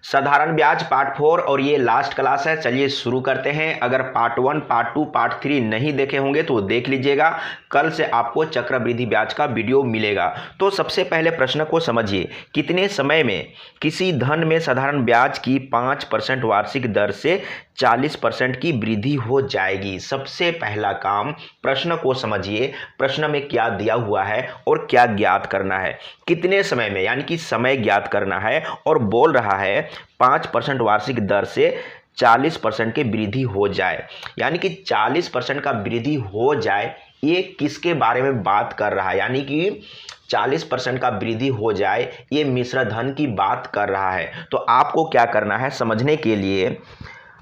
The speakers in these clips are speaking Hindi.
साधारण ब्याज पार्ट 4 और ये लास्ट क्लास है। चलिए शुरू करते हैं। अगर पार्ट 1, पार्ट 2, पार्ट 3 नहीं देखे होंगे तो देख लीजिएगा। कल से आपको चक्रवृद्धि ब्याज का वीडियो मिलेगा। तो सबसे पहले प्रश्न को समझिए, कितने समय में किसी धन में साधारण ब्याज की 5% वार्षिक दर से 40% की वृद्धि हो जाएगी। सबसे पहला काम, प्रश्न को समझिए, प्रश्न में क्या दिया हुआ है और क्या ज्ञात करना है। कितने समय में, यानी कि समय ज्ञात करना है, और बोल रहा है 5% वार्षिक दर से 40% की वृद्धि हो जाए, यानी कि 40% का वृद्धि हो जाए। ये किसके बारे में बात कर रहा है, यानी कि 40% का वृद्धि हो जाए, ये मिश्र धन की बात कर रहा है। तो आपको क्या करना है, समझने के लिए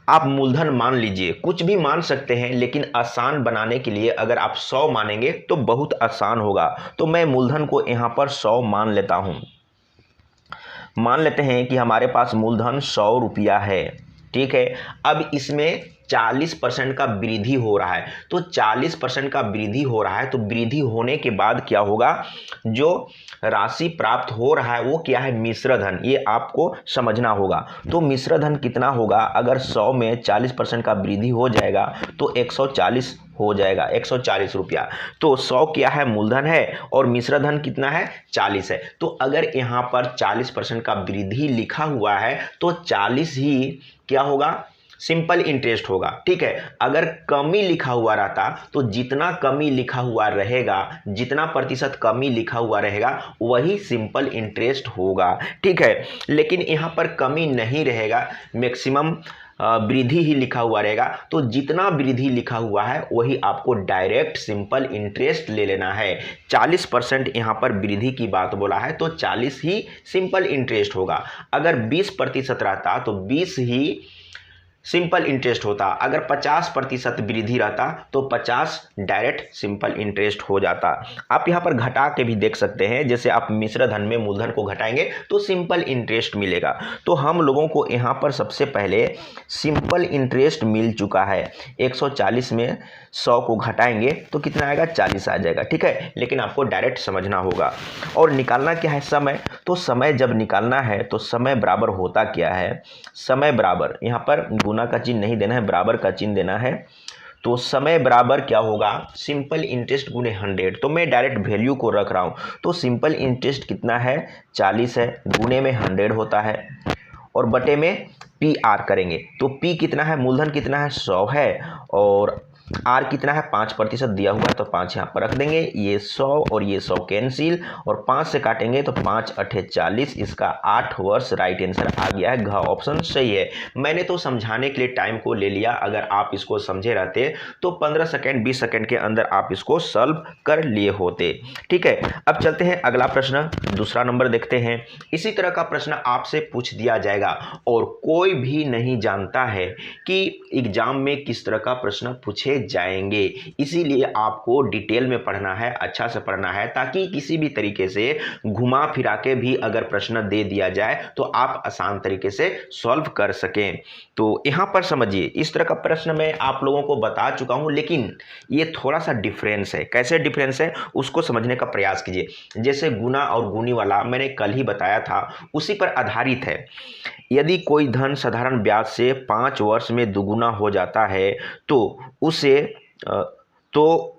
आप मूलधन मान लीजिए, कुछ भी मान सकते हैं, लेकिन आसान बनाने के लिए अगर आप 100 मानेंगे तो बहुत आसान होगा। तो मैं मूलधन को यहाँ पर 100 मान लेता हूँ। मान लेते हैं कि हमारे पास मूलधन 100 रुपया है, ठीक है। अब इसमें 40% का वृद्धि हो रहा है, तो 40% का वृद्धि हो रहा है, तो वृद्धि होने के बाद क्या होगा, जो राशि प्राप्त हो रहा है वो क्या है, मिश्र धन। ये आपको समझना होगा। तो मिश्र धन कितना होगा, अगर 100 में 40% का वृद्धि हो जाएगा तो 140 हो जाएगा, 140 रुपया। तो 100 क्या है, मूलधन है, और मिश्र धन कितना है, 40 है। तो अगर यहाँ पर 40% का वृद्धि लिखा हुआ है तो 40 ही क्या होगा, सिंपल इंटरेस्ट होगा, ठीक है। अगर कमी लिखा हुआ रहता तो जितना कमी लिखा हुआ रहेगा, जितना प्रतिशत कमी लिखा हुआ रहेगा वही सिंपल इंटरेस्ट होगा, ठीक है। लेकिन यहाँ पर कमी नहीं रहेगा, मैक्सिमम वृद्धि ही लिखा हुआ रहेगा। तो जितना वृद्धि लिखा हुआ है वही आपको डायरेक्ट सिंपल इंटरेस्ट ले लेना है। 40% यहाँ पर वृद्धि की बात बोला है तो 40 ही सिंपल इंटरेस्ट होगा। अगर 20% रहता तो 20 ही सिंपल इंटरेस्ट होता। अगर 50% वृद्धि रहता तो 50 डायरेक्ट सिंपल इंटरेस्ट हो जाता। आप यहाँ पर घटा के भी देख सकते हैं, जैसे आप मिश्र धन में मूलधन को घटाएंगे तो सिंपल इंटरेस्ट मिलेगा। तो हम लोगों को यहाँ पर सबसे पहले सिंपल इंटरेस्ट मिल चुका है। 140 में 100 को घटाएंगे तो कितना आएगा, 40 आ जाएगा, ठीक है। लेकिन आपको डायरेक्ट समझना होगा। और निकालना क्या है, समय। तो समय जब निकालना है तो समय बराबर होता क्या है, समय बराबर, यहाँ पर गुना का चिन्ह नहीं देना है, बराबर का चिन्ह देना है। तो समय बराबर क्या होगा, सिंपल इंटरेस्ट गुने 100। तो मैं डायरेक्ट वैल्यू को रख रहा हूँ। तो सिंपल इंटरेस्ट कितना है, 40 है, गुने में 100 होता है, और बटे में पी आर करेंगे। तो पी कितना है, मूलधन कितना है, 100 है, और आर कितना है, 5% दिया हुआ है तो 5 यहाँ पर रख देंगे। ये 100 और ये 100 कैंसिल, और 5 से काटेंगे तो 5 अठे 40। इसका 8 वर्ष राइट आंसर आ गया है, घ ऑप्शन सही है। मैंने तो समझाने के लिए टाइम को ले लिया, अगर आप इसको समझे रहते तो 15 सेकेंड 20 सेकेंड के अंदर आप इसको सॉल्व कर लिए होते, ठीक है। अब चलते हैं अगला प्रश्न, दूसरा नंबर देखते हैं। इसी तरह का प्रश्न आपसे पूछ दिया जाएगा, और कोई भी नहीं जानता है कि एग्जाम में किस तरह का प्रश्न पूछे जाएंगे। इसीलिए आपको डिटेल में पढ़ना है, अच्छा से पढ़ना है, ताकि किसी भी तरीके से घुमा फिरा के भी अगर प्रश्न दे दिया जाए तो आप आसान तरीके से सॉल्व कर सकें। तो यहाँ पर समझिए, इस तरह का प्रश्न मैं आप लोगों को बता चुका हूँ, लेकिन ये थोड़ा सा डिफरेंस है। कैसे डिफरेंस है उसको समझने का प्रयास कीजिए। जैसे गुना और गुनी वाला मैंने कल ही बताया था, उसी पर आधारित है। यदि कोई धन साधारण ब्याज से 5 वर्ष में दुगुना हो जाता है तो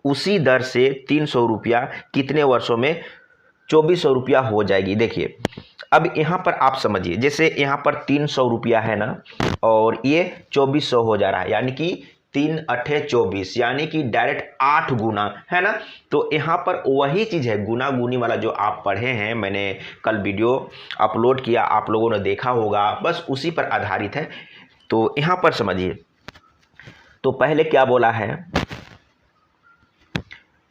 उसी दर से 300 रुपया कितने वर्षों में 2400 रुपया हो जाएगी। देखिए, अब यहाँ पर आप समझिए, जैसे यहाँ पर 300 रुपया है ना, और ये 2400 हो जा रहा है, यानी कि 3 अठे 24, यानी कि डायरेक्ट 8 गुना है ना। तो यहाँ पर वही चीज़ है, गुना गुनी वाला जो आप पढ़े हैं, मैंने कल वीडियो अपलोड किया, आप लोगों ने देखा होगा, बस उसी पर आधारित है। तो यहाँ पर समझिए, तो पहले क्या बोला है,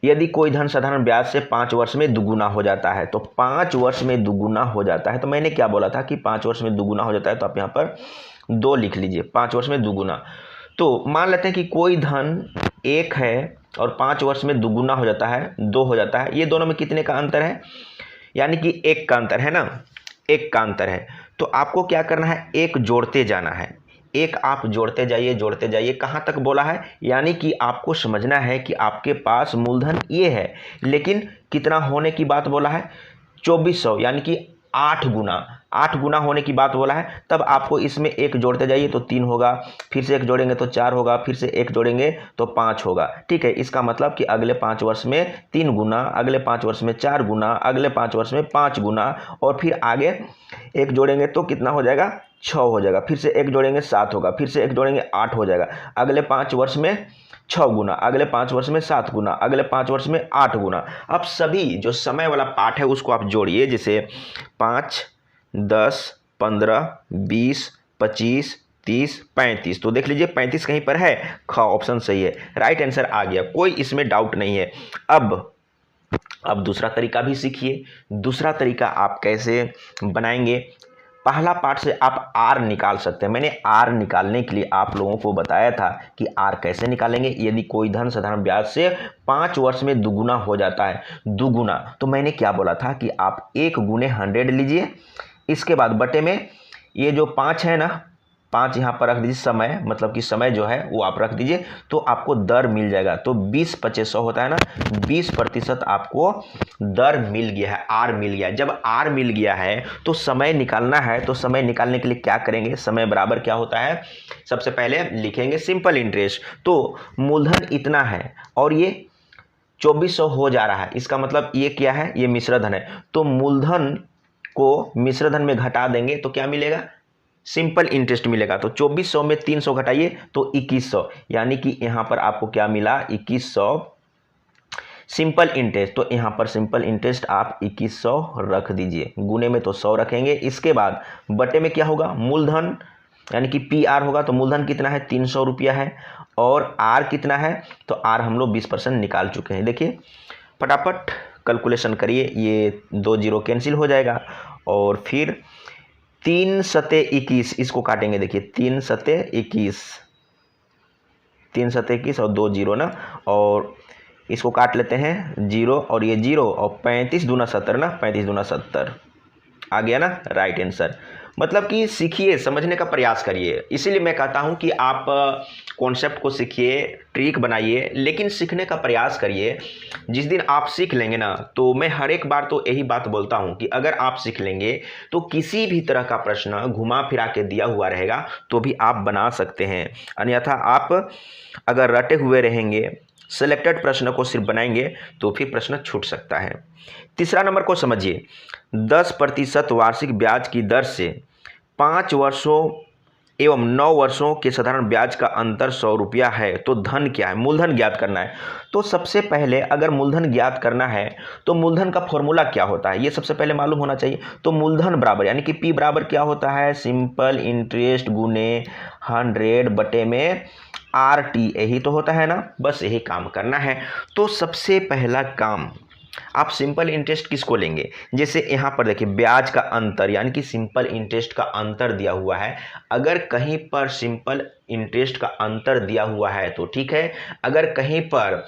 यदि कोई धन साधारण ब्याज से 5 वर्ष में दुगुना हो जाता है, तो 5 वर्ष में दुगुना हो जाता है। तो मैंने क्या बोला था कि 5 वर्ष में दुगुना हो जाता है, तो आप यहाँ पर 2 लिख लीजिए, 5 वर्ष में दुगुना। तो मान लेते हैं कि कोई धन 1 है और 5 वर्ष में दुगुना हो जाता है, 2 हो जाता है। ये दोनों में कितने का अंतर है, यानी कि 1 का अंतर है ना, 1 का अंतर है। तो आपको क्या करना है, 1 जोड़ते जाना है, 1 आप जोड़ते जाइए। कहाँ तक बोला है, यानी कि आपको समझना है कि आपके पास मूलधन ये है, लेकिन कितना होने की बात बोला है, 2400, यानी कि 8 गुना होने की बात बोला है, तब आपको इसमें 1 जोड़ते जाइए तो 3 होगा, फिर से 1 जोड़ेंगे तो 4 होगा, फिर से 1 जोड़ेंगे तो 5 होगा। ठीक है, इसका मतलब कि अगले 5 वर्ष में 3 गुना, अगले 5 वर्ष में 4 गुना, अगले 5 वर्ष में 5 गुना, और फिर आगे 1 जोड़ेंगे तो कितना हो जाएगा, 6 हो जाएगा, फिर से 1 जोड़ेंगे 7 होगा, फिर से 1 जोड़ेंगे 8 हो जाएगा, अगले 5 वर्ष में 6 गुना, अगले 5 वर्ष में 7 गुना, अगले 5 वर्ष में 8 गुना। अब सभी जो समय वाला पार्ट है उसको आप जोड़िए, जैसे 5, 10, 15, 20, 25, 30, 35। तो देख लीजिए 35 कहीं पर है, ख ऑप्शन सही है, राइट आंसर आ गया, कोई इसमें डाउट नहीं है। अब दूसरा तरीका भी सीखिए। दूसरा तरीका आप कैसे बनाएंगे, पहला पार्ट से आप आर निकाल सकते हैं। मैंने आर निकालने के लिए आप लोगों को बताया था कि आर कैसे निकालेंगे। यदि कोई धन साधारण ब्याज से 5 वर्ष में दुगुना हो जाता है, दुगुना, तो मैंने क्या बोला था कि आप 1 गुने 100 लीजिए, इसके बाद बटे में ये जो 5 है ना, 5 यहाँ पर रख दीजिए, समय मतलब कि समय जो है वो आप रख दीजिए, तो आपको दर मिल जाएगा। तो 20/2500 होता है ना, 20% आपको दर मिल गया है, आर मिल गया। जब आर मिल गया है तो समय निकालना है, तो समय निकालने के लिए क्या करेंगे, समय बराबर क्या होता है, सबसे पहले लिखेंगे सिंपल इंटरेस्ट। तो मूलधन इतना है और ये 2400 हो जा रहा है, इसका मतलब ये क्या है, ये मिश्रधन है, तो मूलधन को मिश्रधन में घटा देंगे तो क्या मिलेगा, सिंपल इंटरेस्ट मिलेगा। तो 2400 में 300 घटाइए तो 2100, यानी कि यहाँ पर आपको क्या मिला, 2100 सिंपल इंटरेस्ट। तो यहाँ पर सिंपल इंटरेस्ट आप 2100 रख दीजिए, गुने में तो 100 रखेंगे। इसके बाद बटे में क्या होगा, मूलधन यानी कि PR होगा, तो मूलधन कितना है, 300 रुपया है, और आर कितना है, तो आर हम लोग 20% निकाल चुके हैं। देखिए फटाफट कैलकुलेशन करिए, ये 2 जीरो कैंसिल हो जाएगा, और फिर 3 सते 21 इसको काटेंगे। देखिए 3 सते 21, 3 सते 21 और 2 जीरो ना, और इसको काट लेते हैं, जीरो और ये जीरो, और 35 दूना 70 ना, 35 दूना 70 आ गया ना, राइट आंसर। मतलब कि सीखिए, समझने का प्रयास करिए। इसीलिए मैं कहता हूं कि आप कॉन्सेप्ट को सीखिए, ट्रिक बनाइए, लेकिन सीखने का प्रयास करिए। जिस दिन आप सीख लेंगे ना, तो मैं हर एक बार तो यही बात बोलता हूं कि अगर आप सीख लेंगे तो किसी भी तरह का प्रश्न घुमा फिरा के दिया हुआ रहेगा तो भी आप बना सकते हैं। अन्यथा आप अगर रटे हुए रहेंगे, सिलेक्टेड प्रश्न को सिर्फ बनाएंगे, तो फिर प्रश्न छूट सकता है। तीसरा नंबर को समझिए, 10% वार्षिक ब्याज की दर से 5 वर्षों एवं 9 वर्षों के साधारण ब्याज का अंतर 100 रुपया है, तो धन क्या है, मूलधन ज्ञात करना है। तो सबसे पहले अगर मूलधन ज्ञात करना है तो मूलधन का फॉर्मूला क्या होता है, ये सबसे पहले मालूम होना चाहिए। तो मूलधन बराबर यानी कि P बराबर क्या होता है, सिंपल इंटरेस्ट गुने 100 बटे में RT, यही तो होता है ना, बस यही काम करना है। तो सबसे पहला काम आप सिंपल इंटरेस्ट किसको लेंगे, जैसे यहाँ पर देखिए ब्याज का अंतर यानी कि सिंपल इंटरेस्ट का अंतर दिया हुआ है। अगर कहीं पर सिंपल इंटरेस्ट का अंतर दिया हुआ है तो ठीक है, अगर कहीं पर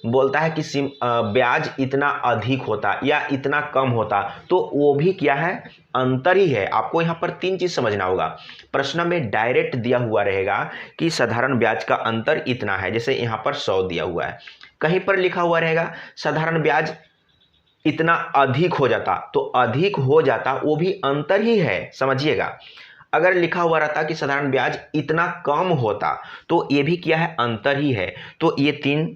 बोलता है कि ब्याज इतना अधिक होता या इतना कम होता, तो वो भी क्या है, अंतर ही है। आपको यहाँ पर 3 चीज समझना होगा। प्रश्न में डायरेक्ट दिया हुआ रहेगा कि साधारण ब्याज का अंतर इतना है, जैसे यहाँ पर 100 दिया हुआ है। कहीं पर लिखा हुआ रहेगा साधारण ब्याज इतना अधिक हो जाता, तो अधिक हो जाता वो भी अंतर ही है, समझिएगा। अगर लिखा हुआ रहता कि साधारण ब्याज इतना कम होता, तो ये भी क्या है, अंतर ही है। तो ये 3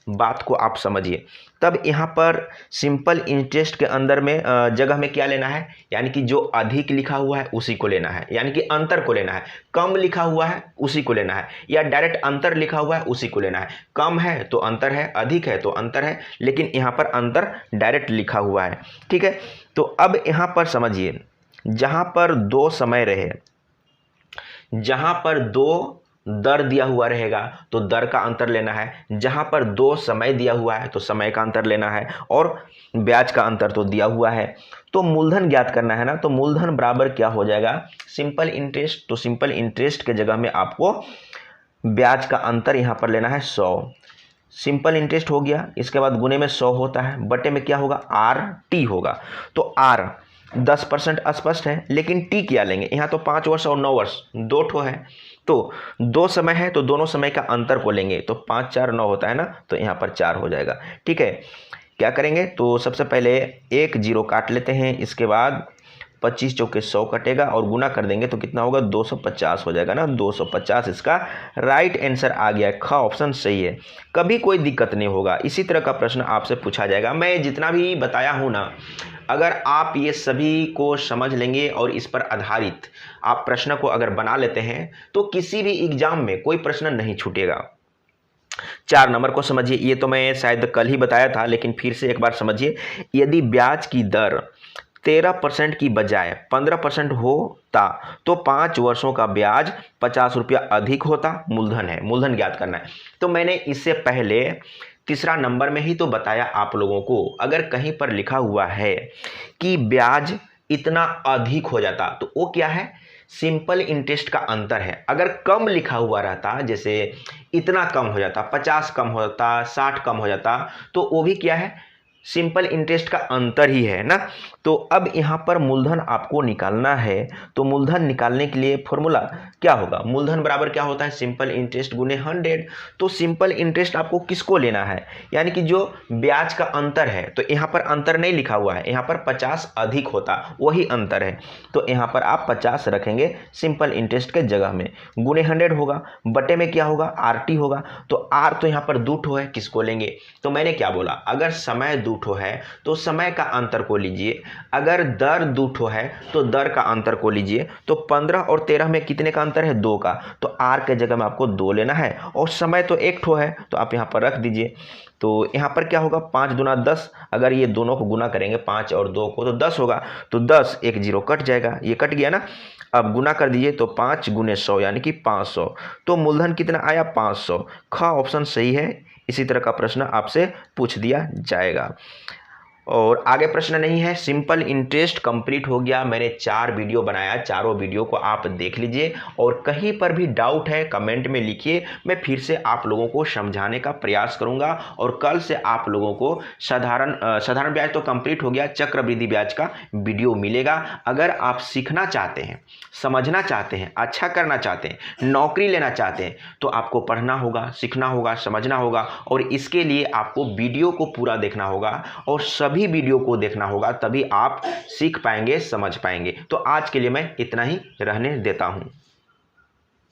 बात को आप समझिए। तब यहाँ पर सिंपल इंटरेस्ट के अंदर में जगह में क्या लेना है, यानी कि जो अधिक लिखा हुआ है उसी को लेना है, यानी कि अंतर को लेना है। कम लिखा हुआ है उसी को लेना है, या डायरेक्ट अंतर लिखा हुआ है उसी को लेना है। कम है तो अंतर है, अधिक है तो अंतर है, लेकिन यहाँ पर अंतर डायरेक्ट लिखा हुआ है, ठीक है। तो अब यहाँ पर समझिए, जहाँ पर 2 समय रहे, जहाँ पर 2 दर दिया हुआ रहेगा तो दर का अंतर लेना है, जहां पर 2 समय दिया हुआ है तो समय का अंतर लेना है, और ब्याज का अंतर तो दिया हुआ है। तो मूलधन ज्ञात करना है ना, तो मूलधन बराबर क्या हो जाएगा, सिंपल इंटरेस्ट। तो सिंपल इंटरेस्ट के जगह में आपको ब्याज का अंतर यहां पर लेना है 100, सिंपल इंटरेस्ट हो गया। इसके बाद गुने में 100 होता है, बटे में क्या होगा, RT होगा। तो R 10% अस्पष्ट है, लेकिन T क्या लेंगे, यहाँ तो 5 वर्ष और 9 वर्ष 2 ठो है, तो 2 समय है तो दोनों समय का अंतर को लेंगे, तो 5 4 9 होता है ना, तो यहाँ पर 4 हो जाएगा, ठीक है। क्या करेंगे, तो सबसे पहले 1 जीरो काट लेते हैं, इसके बाद 25 चौके 100 कटेगा और गुना कर देंगे तो कितना होगा 250 हो जाएगा ना। 250 इसका राइट आंसर आ गया है। ख ऑप्शन सही है। कभी कोई दिक्कत नहीं होगा। इसी तरह का प्रश्न आपसे पूछा जाएगा। मैं जितना भी बताया हूँ ना, अगर आप ये सभी को समझ लेंगे और इस पर आधारित आप प्रश्न को अगर बना लेते हैं तो किसी भी एग्जाम में कोई प्रश्न नहीं छूटेगा। 4 नंबर को समझिए। ये तो मैं शायद कल ही बताया था, लेकिन फिर से एक बार समझिए। यदि ब्याज की दर 13% की बजाय 15% होता तो 5 वर्षों का ब्याज 50 रुपया अधिक होता। मूलधन है, मूलधन ज्ञात करना है। तो मैंने इससे पहले तीसरा नंबर में ही तो बताया आप लोगों को, अगर कहीं पर लिखा हुआ है कि ब्याज इतना अधिक हो जाता तो वो क्या है, सिंपल इंटरेस्ट का अंतर है। अगर कम लिखा हुआ रहता, जैसे इतना कम हो जाता, 50 कम हो जाता, 60 कम हो जाता, तो वो भी क्या है, सिंपल इंटरेस्ट का अंतर ही है ना। तो अब यहाँ पर मूलधन आपको निकालना है, तो मूलधन निकालने के लिए फॉर्मूला क्या होगा, मूलधन बराबर क्या होता है, सिंपल इंटरेस्ट गुने 100। तो सिंपल इंटरेस्ट आपको किसको लेना है, यानी कि जो ब्याज का अंतर है। तो यहाँ पर अंतर नहीं लिखा हुआ है, यहाँ पर 50 अधिक होता, वही अंतर है। तो यहाँ पर आप 50 रखेंगे सिंपल इंटरेस्ट के जगह में, गुने 100 होगा, बटे में क्या होगा, RT होगा। तो R तो यहाँ पर 2 है, किसको लेंगे। तो मैंने क्या बोला, अगर समय 2 है तो समय का अंतर को लीजिए, अगर दर 2 है तो दर का अंतर को लीजिए। तो 15 और 13 में कितने का अंतर है, 2 का। तो R के जगह में आपको 2 लेना है और समय तो 1 है, तो आप यहाँ पर रख दीजिए। तो यहाँ पर क्या होगा, 5 दूना 10, अगर ये दोनों को गुना करेंगे 5 और 2 को तो 10 होगा। तो 10 1 0 कट जाएगा, ये कट गया ना। अब गुना कर दीजिए तो 5 गुने 100 यानी कि 500। तो मूलधन कितना आया, 500। ख ऑप्शन सही है। इसी तरह का प्रश्न आपसे पूछ दिया जाएगा। और आगे प्रश्न नहीं है, सिंपल इंटरेस्ट कंप्लीट हो गया। मैंने 4 वीडियो बनाया, चारों वीडियो को आप देख लीजिए और कहीं पर भी डाउट है कमेंट में लिखिए, मैं फिर से आप लोगों को समझाने का प्रयास करूंगा। और कल से आप लोगों को साधारण ब्याज तो कंप्लीट हो गया, चक्रवृद्धि ब्याज का वीडियो मिलेगा। अगर आप सीखना चाहते हैं, समझना चाहते हैं, अच्छा करना चाहते हैं, नौकरी लेना चाहते हैं, तो आपको पढ़ना होगा, सीखना होगा, समझना होगा। और इसके लिए आपको वीडियो को पूरा देखना होगा और सभी वीडियो को देखना होगा, तभी आप सीख पाएंगे, समझ पाएंगे। तो आज के लिए मैं इतना ही रहने देता हूं।